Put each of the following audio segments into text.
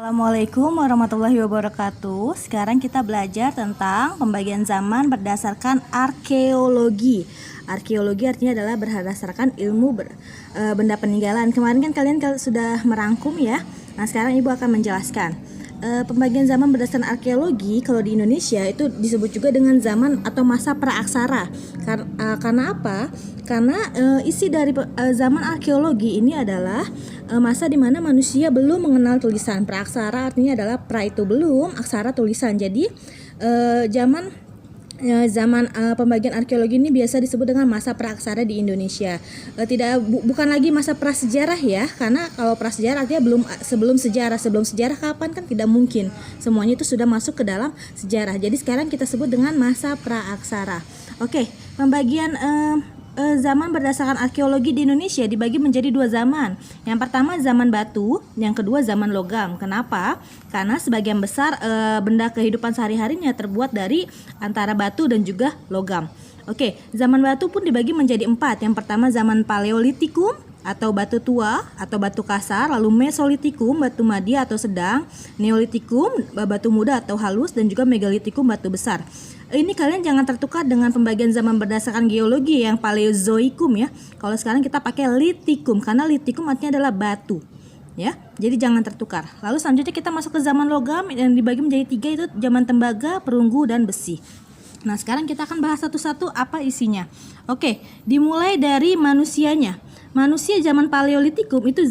Assalamualaikum warahmatullahi wabarakatuh. Sekarang kita belajar tentang pembagian zaman berdasarkan arkeologi. Arkeologi artinya adalah berdasarkan ilmu benda peninggalan. Kemarin kan kalian sudah merangkum ya. Nah, sekarang Ibu akan menjelaskan. Pembagian zaman berdasarkan arkeologi kalau di Indonesia itu disebut juga dengan zaman atau masa praaksara. Karena apa? Karena isi dari zaman arkeologi ini adalah masa di mana manusia belum mengenal tulisan. Praaksara artinya adalah pra itu belum, aksara tulisan. Jadi zaman pembagian arkeologi ini biasa disebut dengan masa praaksara di Indonesia. Bukan lagi masa prasejarah ya, karena kalau prasejarah artinya sebelum sejarah. Sebelum sejarah kapan kan tidak mungkin. Semuanya itu sudah masuk ke dalam sejarah. Jadi sekarang kita sebut dengan masa praaksara. Oke, pembagian zaman berdasarkan arkeologi di Indonesia dibagi menjadi dua zaman. Yang pertama zaman batu, yang kedua zaman logam. Kenapa? Karena sebagian besar benda kehidupan sehari-harinya terbuat dari antara batu dan juga logam. Oke, zaman batu pun dibagi menjadi empat. Yang pertama zaman Paleolitikum atau batu tua atau batu kasar, lalu Mesolitikum batu madya atau sedang, Neolitikum batu muda atau halus, dan juga Megalitikum batu besar. Ini kalian jangan tertukar dengan pembagian zaman berdasarkan geologi yang Paleozoikum ya. Kalau sekarang kita pakai Litikum karena Litikum artinya adalah batu. Ya, jadi jangan tertukar. Lalu selanjutnya kita masuk ke zaman logam yang dibagi menjadi tiga, itu zaman tembaga, perunggu, dan besi. Nah, sekarang kita akan bahas satu-satu apa isinya. Oke, dimulai dari manusianya. Manusia zaman Paleolitikum itu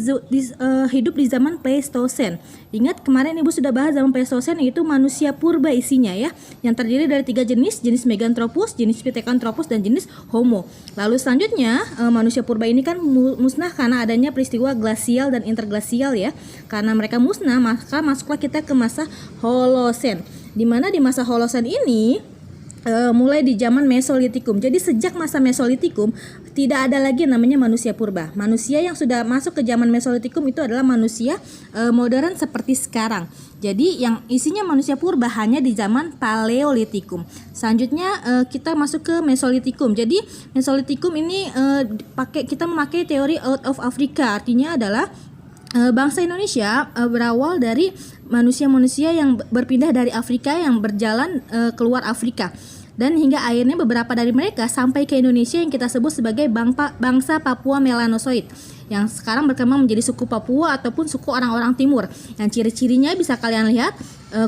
hidup di zaman Pleistosen. Ingat kemarin Ibu sudah bahas zaman Pleistosen, yaitu manusia purba isinya ya, yang terdiri dari tiga jenis Meganthropus, jenis Pithecanthropus, dan jenis Homo. Lalu selanjutnya manusia purba ini kan musnah karena adanya peristiwa glasial dan interglasial ya. Karena mereka musnah, maka masuklah kita ke masa Holosen. Di mana di masa Holosen ini mulai di zaman Mesolitikum. Jadi sejak masa Mesolitikum tidak ada lagi namanya manusia purba. Manusia yang sudah masuk ke zaman Mesolitikum itu adalah manusia modern seperti sekarang. Jadi yang isinya manusia purba hanya di zaman Paleolitikum. Selanjutnya kita masuk ke Mesolitikum. Jadi Mesolitikum ini kita memakai teori out of Africa. Artinya adalah bangsa Indonesia berawal dari manusia-manusia yang berpindah dari Afrika yang berjalan keluar Afrika. Dan hingga akhirnya beberapa dari mereka sampai ke Indonesia yang kita sebut sebagai bangsa Papua Melanosoid, yang sekarang berkembang menjadi suku Papua ataupun suku orang-orang timur. Yang ciri-cirinya bisa kalian lihat,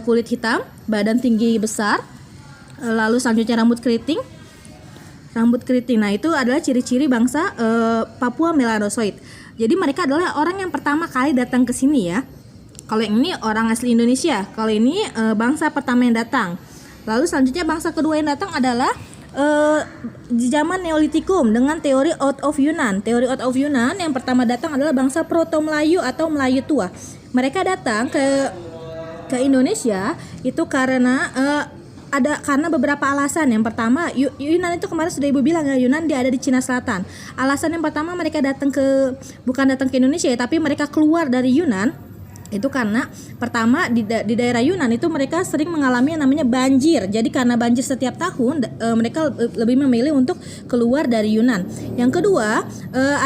kulit hitam, badan tinggi besar, lalu selanjutnya rambut keriting. Nah, itu adalah ciri-ciri bangsa Papua Melanosoid. Jadi mereka adalah orang yang pertama kali datang ke sini ya. Kalau yang ini orang asli Indonesia, kalau ini bangsa pertama yang datang. Lalu selanjutnya bangsa kedua yang datang adalah di zaman Neolitikum dengan teori out of Yunan. Teori out of Yunan yang pertama datang adalah bangsa Proto Melayu atau Melayu tua. Mereka datang ke Indonesia itu karena karena beberapa alasan. Yang pertama, Yunan itu kemarin sudah Ibu bilang ya, Yunan dia ada di Cina Selatan. Alasan yang pertama mereka bukan datang ke Indonesia ya, tapi mereka keluar dari Yunan. Itu karena pertama di daerah Yunan itu mereka sering mengalami yang namanya banjir. Jadi karena banjir setiap tahun mereka lebih memilih untuk keluar dari Yunan. Yang kedua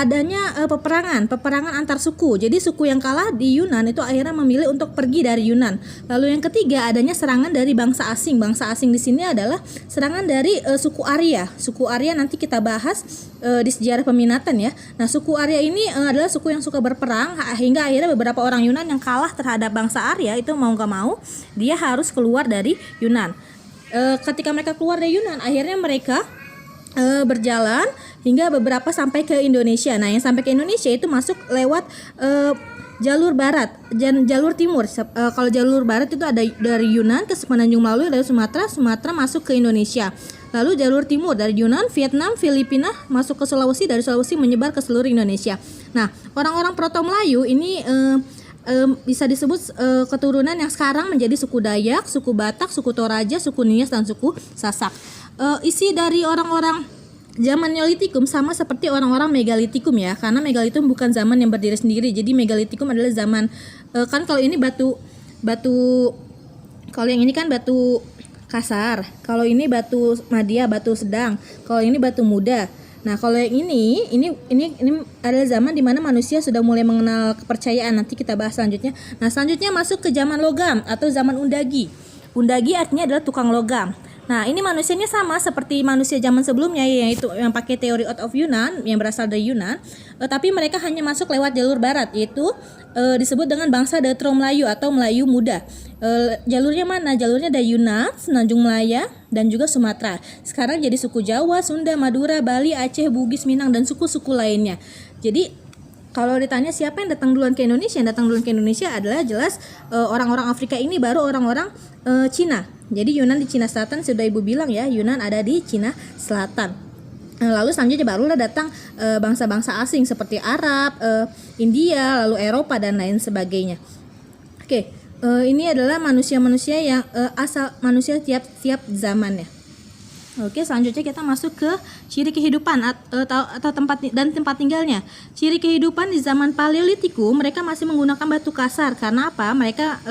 adanya peperangan antar suku. Jadi suku yang kalah di Yunan itu akhirnya memilih untuk pergi dari Yunan. Lalu yang ketiga adanya serangan dari bangsa asing. Bangsa asing di sini adalah serangan dari suku Arya. Suku Arya nanti kita bahas di sejarah peminatan ya. Nah, suku Arya ini adalah suku yang suka berperang hingga akhirnya beberapa orang Yunan yang kalah terhadap bangsa Arya itu mau gak mau dia harus keluar dari Yunan. Ketika mereka keluar dari Yunan, akhirnya mereka berjalan hingga beberapa sampai ke Indonesia. Nah, yang sampai ke Indonesia itu masuk lewat jalur barat dan jalur timur. Kalau jalur barat itu ada dari Yunan ke Semenanjung Melayu, dari Sumatera masuk ke Indonesia. Lalu jalur timur dari Yunan, Vietnam, Filipina masuk ke Sulawesi, dari Sulawesi menyebar ke seluruh Indonesia. Nah, orang-orang Proto Melayu ini bisa disebut keturunan yang sekarang menjadi suku Dayak, suku Batak, suku Toraja, suku Nias, dan suku Sasak. Isi dari orang-orang zaman Neolitikum sama seperti orang-orang Megalitikum ya, karena Megalitikum bukan zaman yang berdiri sendiri. Jadi Megalitikum adalah zaman kan kalau ini batu, kalau yang ini kan batu kasar, kalau ini batu madya, batu sedang, kalau ini batu muda. Nah, kalau yang ini adalah zaman di mana manusia sudah mulai mengenal kepercayaan. Nanti kita bahas selanjutnya. Nah, selanjutnya masuk ke zaman logam atau zaman undagi. Undagi artinya adalah tukang logam. Nah, ini manusianya sama seperti manusia zaman sebelumnya, yaitu yang pakai teori out of Yunan, yang berasal dari Yunan, tapi mereka hanya masuk lewat jalur barat, yaitu disebut dengan bangsa Datro Melayu atau Melayu Muda. Jalurnya mana? Jalurnya dari Yunan, Semenanjung Malaya, dan juga Sumatera. Sekarang jadi suku Jawa, Sunda, Madura, Bali, Aceh, Bugis, Minang, dan suku-suku lainnya. Jadi kalau ditanya siapa yang datang duluan ke Indonesia, yang datang duluan ke Indonesia adalah jelas orang-orang Afrika ini, baru orang-orang Cina. Jadi Yunan di Cina Selatan, sudah Ibu bilang ya, Yunan ada di Cina Selatan. Lalu selanjutnya barulah datang bangsa-bangsa asing seperti Arab, India, lalu Eropa dan lain sebagainya. Oke, ini adalah manusia-manusia yang asal manusia tiap zamannya. Oke, selanjutnya kita masuk ke ciri kehidupan atau tempat tinggalnya. Ciri kehidupan di zaman Paleolitikum, mereka masih menggunakan batu kasar. Karena apa? Mereka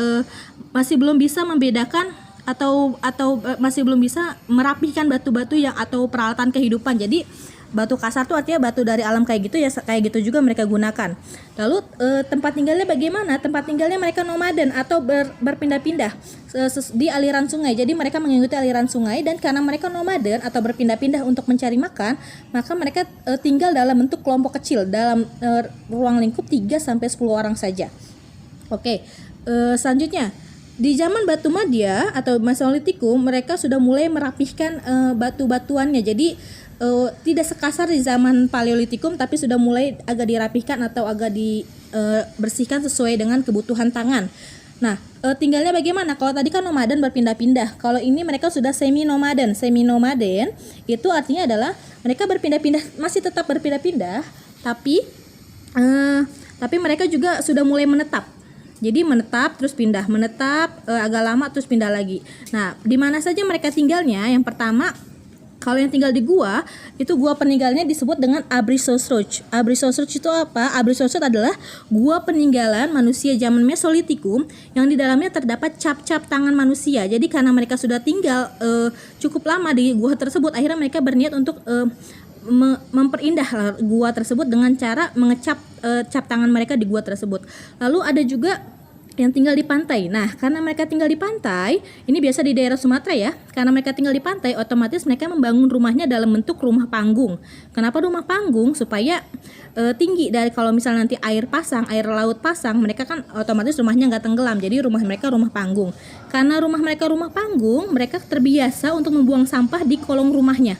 masih belum bisa membedakan atau masih belum bisa merapikan batu-batu yang atau peralatan kehidupan. Jadi batu kasar itu artinya batu dari alam kayak gitu ya, kayak gitu juga mereka gunakan. Lalu tempat tinggalnya bagaimana? Tempat tinggalnya mereka nomaden atau berpindah-pindah di aliran sungai. Jadi mereka mengikuti aliran sungai, dan karena mereka nomaden atau berpindah-pindah untuk mencari makan, maka mereka tinggal dalam bentuk kelompok kecil dalam ruang lingkup 3 sampai 10 orang saja. Oke, selanjutnya di zaman Batu Madya atau Mesolitikum, mereka sudah mulai merapihkan batu-batuannya. Jadi tidak sekasar di zaman Paleolitikum, tapi sudah mulai agak dirapihkan atau agak dibersihkan sesuai dengan kebutuhan tangan. Nah, tinggalnya bagaimana? Kalau tadi kan nomaden berpindah-pindah. Kalau ini mereka sudah semi-nomaden. Semi-nomaden itu artinya adalah mereka berpindah-pindah, masih tetap berpindah-pindah, tapi mereka juga sudah mulai menetap. Jadi menetap terus pindah, menetap agak lama terus pindah lagi. Nah, di mana saja mereka tinggalnya? Yang pertama, kalau yang tinggal di gua, itu gua peninggalannya disebut dengan Abrisosroch. Abrisosroch itu apa? Abrisosroch adalah gua peninggalan manusia zaman Mesolitikum yang di dalamnya terdapat cap-cap tangan manusia. Jadi karena mereka sudah tinggal cukup lama di gua tersebut, akhirnya mereka berniat untuk memperindah gua tersebut dengan cara mengecap cap tangan mereka di gua tersebut. Lalu ada juga yang tinggal di pantai. Nah, karena mereka tinggal di pantai, ini biasa di daerah Sumatera ya. Karena mereka tinggal di pantai, otomatis mereka membangun rumahnya dalam bentuk rumah panggung. Kenapa rumah panggung? Supaya tinggi dari kalau misalnya nanti air laut pasang, mereka kan otomatis rumahnya nggak tenggelam. Jadi rumah mereka rumah panggung. Karena rumah mereka rumah panggung, mereka terbiasa untuk membuang sampah di kolong rumahnya.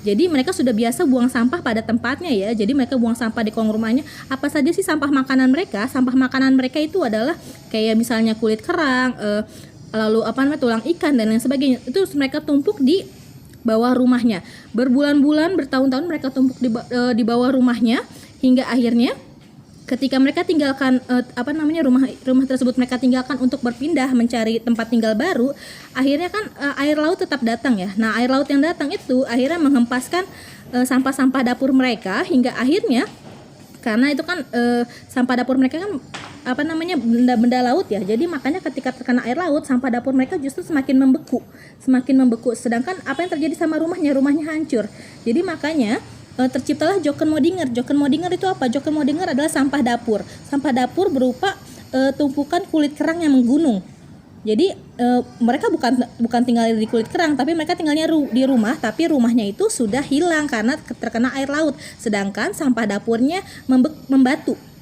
Jadi mereka sudah biasa buang sampah pada tempatnya ya. Jadi mereka buang sampah di kolong rumahnya. Apa saja sih sampah makanan mereka? Sampah makanan mereka itu adalah kayak misalnya kulit kerang, lalu tulang ikan dan lain sebagainya. Itu mereka tumpuk di bawah rumahnya. Berbulan-bulan, bertahun-tahun mereka tumpuk di bawah rumahnya, hingga akhirnya ketika mereka tinggalkan rumah tersebut mereka tinggalkan untuk berpindah mencari tempat tinggal baru, akhirnya kan air laut tetap datang ya. Nah, air laut yang datang itu akhirnya menghempaskan sampah-sampah dapur mereka, hingga akhirnya karena itu kan sampah dapur mereka kan benda-benda laut ya. Jadi makanya ketika terkena air laut, sampah dapur mereka justru semakin membeku. Sedangkan apa yang terjadi sama rumahnya hancur. Jadi makanya terciptalah Jokkenmodinger. Jokkenmodinger itu apa? Jokkenmodinger adalah sampah dapur. Sampah dapur berupa tumpukan kulit kerang yang menggunung. Jadi mereka bukan tinggal di kulit kerang, tapi mereka tinggalnya di rumah, tapi rumahnya itu sudah hilang karena terkena air laut. Sedangkan sampah dapurnya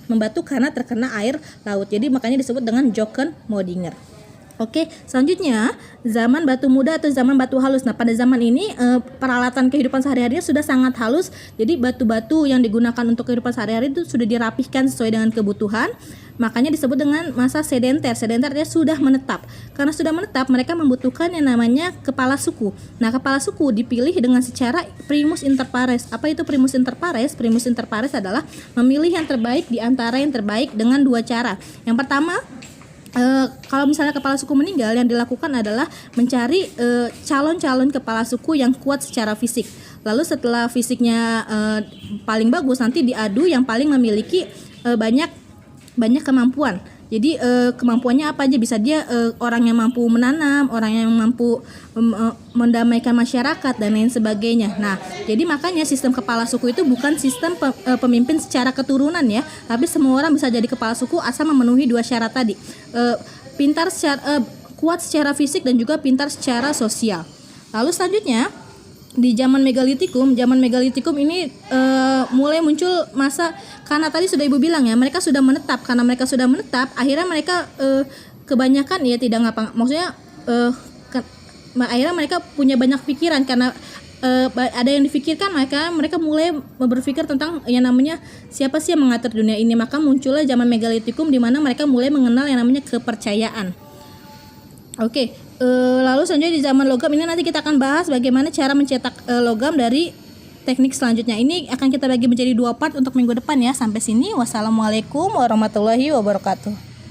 membatu karena terkena air laut. Jadi makanya disebut dengan Jokkenmodinger. Oke, selanjutnya zaman batu muda atau zaman batu halus. Nah, pada zaman ini peralatan kehidupan sehari-harinya sudah sangat halus. Jadi batu-batu yang digunakan untuk kehidupan sehari-hari itu sudah dirapihkan sesuai dengan kebutuhan. Makanya disebut dengan masa sedenter. Sedenter dia sudah menetap. Karena sudah menetap, mereka membutuhkan yang namanya kepala suku. Nah, kepala suku dipilih dengan secara primus inter pares. Apa itu primus inter pares? Primus inter pares adalah memilih yang terbaik di antara yang terbaik dengan dua cara. Yang pertama, kalau misalnya kepala suku meninggal, yang dilakukan adalah mencari calon-calon kepala suku yang kuat secara fisik. Lalu setelah fisiknya paling bagus, nanti diadu yang paling memiliki banyak kemampuan. Jadi kemampuannya apa aja, bisa dia orang yang mampu menanam, orang yang mampu mendamaikan masyarakat dan lain sebagainya. Nah, jadi makanya sistem kepala suku itu bukan sistem pemimpin secara keturunan ya, tapi semua orang bisa jadi kepala suku asal memenuhi dua syarat tadi. Pintar secara kuat secara fisik dan juga pintar secara sosial. Lalu selanjutnya di zaman megalitikum ini mulai muncul masa, karena tadi sudah Ibu bilang ya, mereka sudah menetap. Karena mereka sudah menetap, akhirnya mereka kebanyakan ya tidak maksudnya akhirnya mereka punya banyak pikiran karena ada yang difikirkan, mereka mulai berpikir tentang yang namanya siapa sih yang mengatur dunia ini. Maka muncullah zaman megalitikum di mana mereka mulai mengenal yang namanya kepercayaan. Oke, lalu selanjutnya di zaman logam ini nanti kita akan bahas bagaimana cara mencetak logam dari teknik selanjutnya. Ini akan kita bagi menjadi 2 part untuk minggu depan ya. Sampai sini, wassalamualaikum warahmatullahi wabarakatuh.